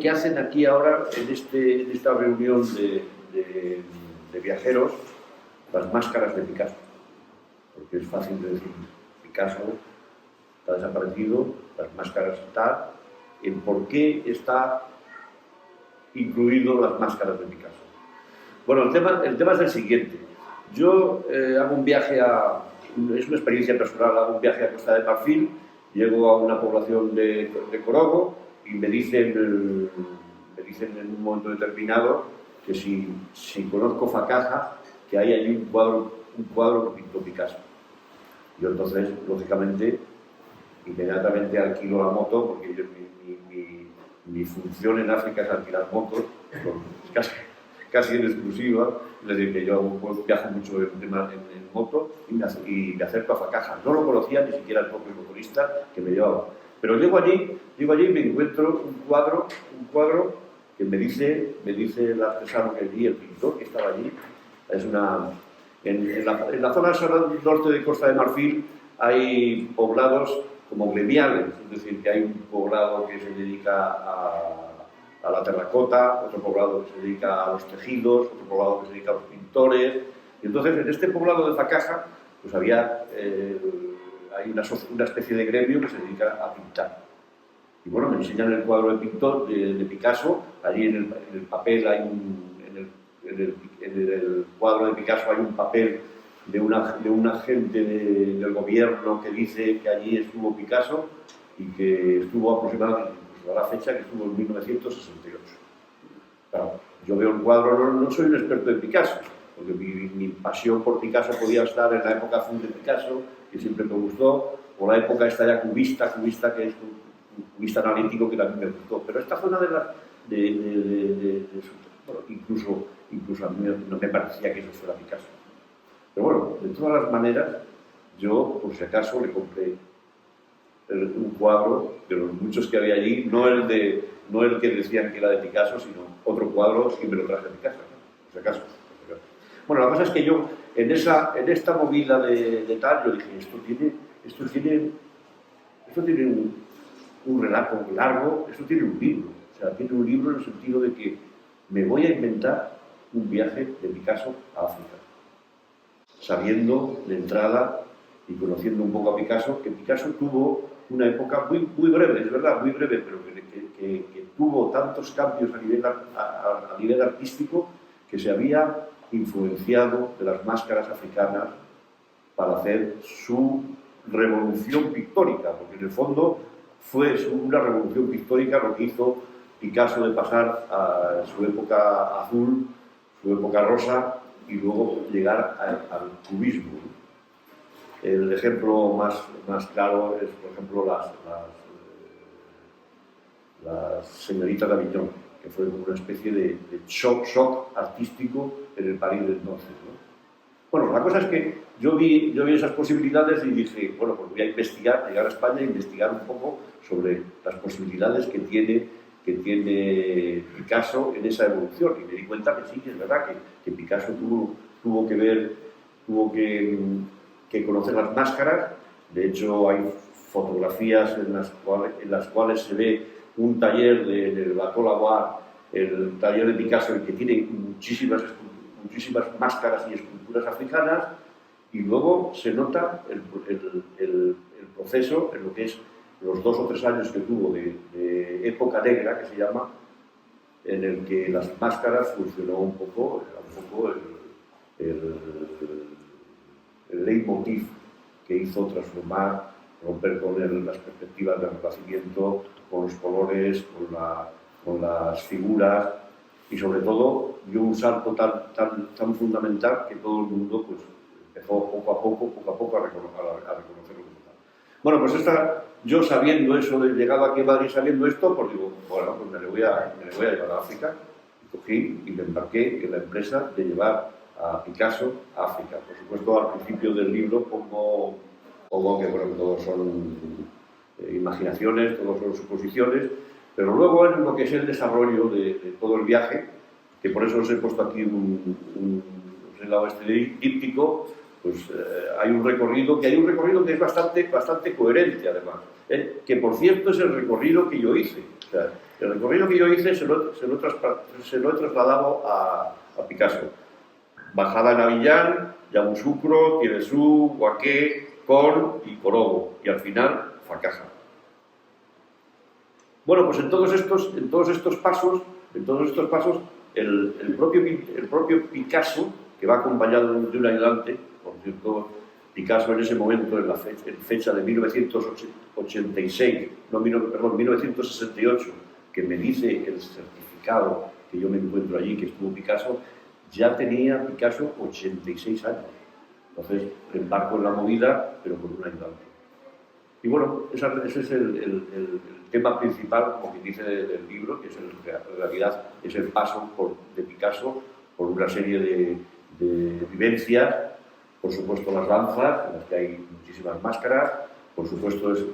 qué hacen aquí ahora en esta reunión de viajeros las máscaras de Picasso. Porque es fácil de decir, Picasso está desaparecido, las máscaras están, en por qué está incluido las máscaras de Picasso. Bueno, el tema es el siguiente. Yo hago un viaje es una experiencia personal, hago un viaje a Costa de Marfil, llego a una población de Corogo y me dicen en un momento determinado que si conozco Facaja, que hay allí un cuadro que pintó Picasso. Yo entonces, lógicamente, inmediatamente alquilo la moto, porque mi función en África es alquilar motos, casi en exclusiva, es decir, que yo viajo mucho en moto y me acerco a Facaja. No lo conocía ni siquiera el propio motorista que me llevaba. Pero llego allí y me encuentro un cuadro que me dice el artesano que allí, el pintor que estaba allí, en la zona norte de Costa de Marfil hay poblados como gremiales, es decir, que hay un poblado que se dedica a la terracota, otro poblado que se dedica a los tejidos, otro poblado que se dedica a los pintores. Y entonces, en este poblado de Facaja, pues hay una especie de gremio que se dedica a pintar. Y bueno, me enseñan el cuadro de Picasso, allí en el papel en el cuadro de Picasso hay un papel de un agente del gobierno que dice que allí estuvo Picasso y que estuvo aproximadamente, a la fecha, que estuvo en 1968. Claro, yo veo el cuadro, no soy un experto en Picasso, porque mi pasión por Picasso podía estar en la época azul de Picasso, que siempre me gustó, o la época esta ya cubista que es cubista analítico, que también me gustó. Pero esta zona bueno, incluso a mí no me parecía que eso fuera Picasso. Pero bueno, de todas las maneras, yo, por si acaso, le compré un cuadro de los muchos que había allí, no el que decían que era de Picasso, sino otro cuadro que me lo traje de Picasso, ¿no? Por si acaso. Bueno, la cosa es que yo, en esta movida de tal, yo dije, esto tiene un relato largo, esto tiene un libro. O sea, tiene un libro en el sentido de que me voy a inventar un viaje de Picasso a África, sabiendo de entrada y conociendo un poco a Picasso, que Picasso tuvo una época muy breve, es verdad, muy breve, pero que tuvo tantos cambios a nivel artístico que se había influenciado de las máscaras africanas para hacer su revolución pictórica, porque en el fondo fue una revolución pictórica lo que hizo Picasso de pasar a su época azul, su época rosa, y luego llegar al cubismo. El ejemplo más claro es, por ejemplo, las señoritas de Avignon, que fue como una especie de shock artístico en el París de entonces, ¿no? Bueno, la cosa es que yo vi esas posibilidades y dije, bueno, pues voy a investigar, llegar a España e investigar un poco sobre las posibilidades que tiene Picasso en esa evolución. Y me di cuenta que sí, que es verdad que Picasso tuvo que conocer las máscaras. De hecho, hay fotografías en las cuales se ve un taller de Bateau Lavoir, el taller de Picasso, que tiene muchísimas máscaras y esculturas africanas, y luego se nota el proceso en lo que es los 2 o 3 años que tuvo de época negra, que se llama, en el que las máscaras funcionó un poco el leitmotiv que hizo transformar, romper con las perspectivas del Renacimiento, con los colores, con las figuras, y sobre todo dio un salto tan fundamental que todo el mundo pues, empezó poco a poco a reconocerlo como tal. Bueno, pues yo sabiendo eso, llegado aquí a Madrid sabiendo esto, pues digo, bueno, pues me le voy a llevar a África. Y cogí y me embarqué en la empresa de llevar a Picasso a África. Por supuesto, al principio del libro pongo que bueno, todos son imaginaciones, todos son suposiciones, pero luego en lo que es el desarrollo de todo el viaje, que por eso os he puesto aquí os he dado este díptico, pues hay un recorrido que es bastante coherente además, que por cierto es el recorrido que yo hice. O sea, el recorrido que yo hice se lo he trasladado a Picasso. Bajada en Avillán, Yamoussoukro, Tiresú, Huaqué, Con y Corobo. Y al final, Facaja. Bueno, pues en todos estos pasos, el propio Picasso, que va acompañado de un ayudante, por cierto, Picasso en ese momento, en fecha de 1986, no, perdón, 1968, que me dice el certificado que yo me encuentro allí, que estuvo Picasso, ya tenía Picasso 86 años. Entonces, embarco en la movida, pero con un ayudante. Y bueno, ese es el tema principal, como que dice del libro, que es en realidad es el paso de Picasso por una serie de vivencias, por supuesto las danzas, en las que hay muchísimas máscaras, por supuesto es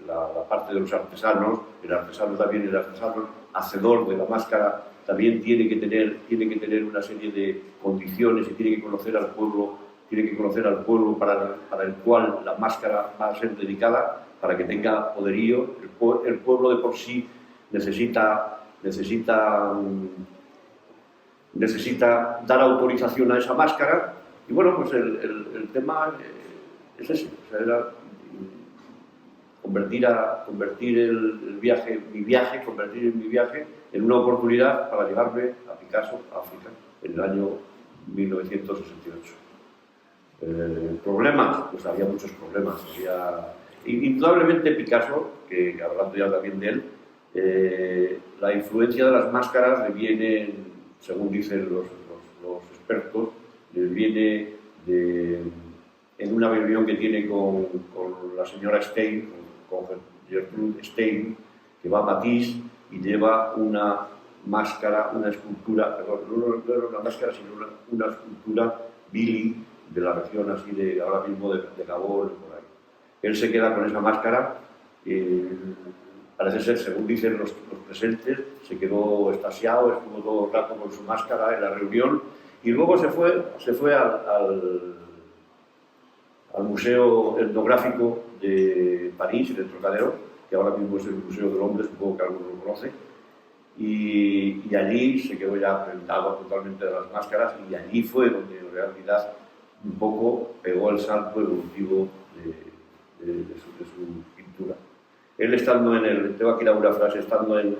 la parte de los artesanos, el artesano hacedor de la máscara, también tiene que tener una serie de condiciones y tiene que conocer al pueblo para el cual la máscara va a ser dedicada, para que tenga poderío. El pueblo de por sí necesita dar autorización a esa máscara. Y bueno, pues el tema es ese, o sea, era convertir mi viaje en una oportunidad para llevarme a Picasso a África en el año 1968. Problemas, pues había muchos problemas. Indudablemente Picasso, que hablando ya también de él, la influencia de las máscaras le viene, según dicen los expertos, le viene en una reunión que tiene con la señora Stein, con Gertrude Stein, que va a Matisse y lleva una máscara, una escultura, perdón, no era una máscara, sino una escultura Billy, de la región así de ahora mismo de Gabón, por ahí. Él se queda con esa máscara, parece ser, según dicen los presentes, se quedó extasiado, estuvo todo el rato con su máscara en la reunión y luego se fue al Museo Etnográfico de París, en el Trocadero, que ahora mismo es el Museo del Hombre, supongo que algunos lo conocen, y allí se quedó ya prendado totalmente de las máscaras y allí fue donde en realidad un poco pegó el salto evolutivo de su pintura. Él estando tengo aquí una frase, estando en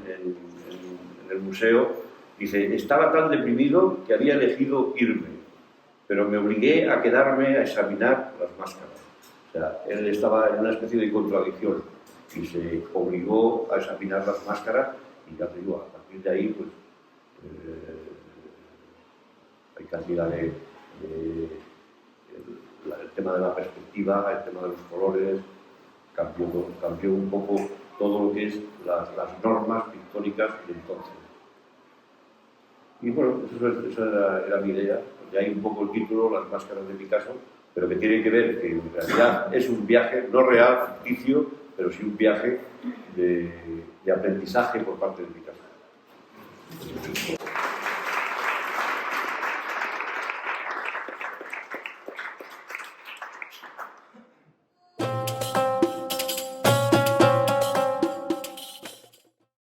el museo, dice: estaba tan deprimido que había elegido irme, pero me obligué a quedarme a examinar las máscaras. O sea, él estaba en una especie de contradicción y se obligó a examinar las máscaras y ya te digo, a partir de ahí pues hay cantidad el tema de la perspectiva, el tema de los colores, cambió un poco todo lo que es las normas pictóricas de entonces. Y bueno, esa era mi idea. Ya hay un poco el título, las máscaras de Picasso, pero que tiene que ver que en realidad es un viaje, no real, ficticio, pero sí un viaje de aprendizaje por parte de Picasso.